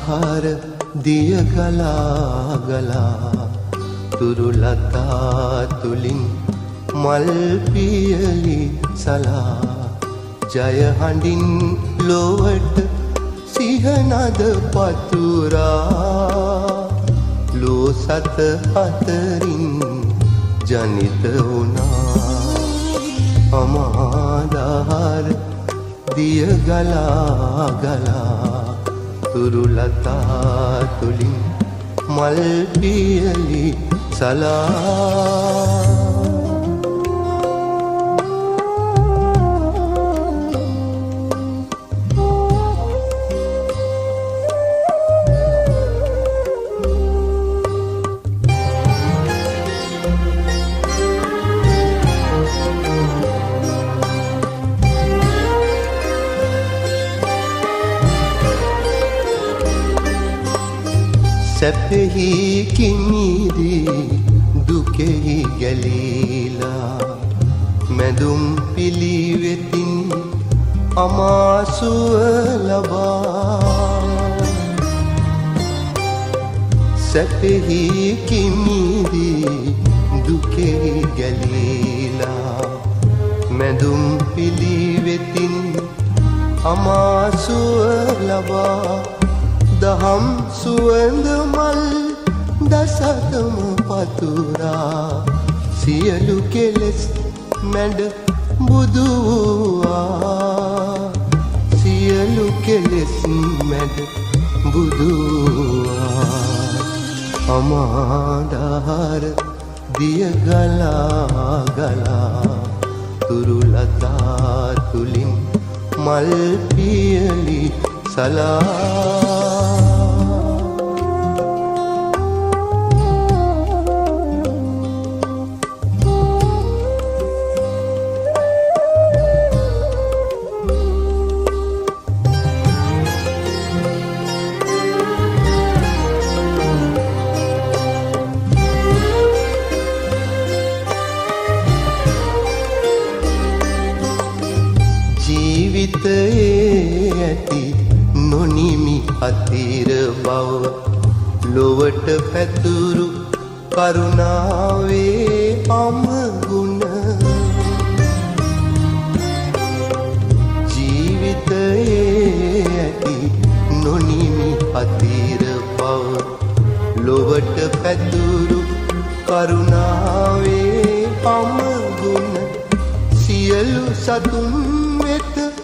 දහර දිය ගලා ගලා තුරුලතා තුලින් මල් පියලි සලා ජය හඬින් ලොවට සිහනද පතුරා ලෝ සත අතරින් ජනිත වුණා අමාදහර දිය ගලා ගලා තුරුලතා තුලින් මල් පියලි සලා සැපෙහි කිමිදී දුකෙහි ගැලීලා මැදුම් පිළිවෙතින් අමාසුව ලබා සැපෙහි කිමිදී දුකෙහි ගැලීලා මැදුම් පිළිවෙතින් අමාසුව ලබා දහම් සුවඳ මල් දසතම පතුරා සියලු කෙලෙස් මැඩ බුදු වූවා සියලු කෙලෙස් මැඩ බුදු වූවා අමාදහර දිය ගලා ගලා තුරුලතා තුලින් මල් පියලි සලා ජීවිතයේ ඇති නොනිමි අතිර බව ලොවට පැතුරු කරුණාවේ අමගුණ ජීවිතයේ ඇති නොනිමි අතිර බව ලොවට පැතුරු කරුණාවේ අමගුණ සියලු සතුන් වෙත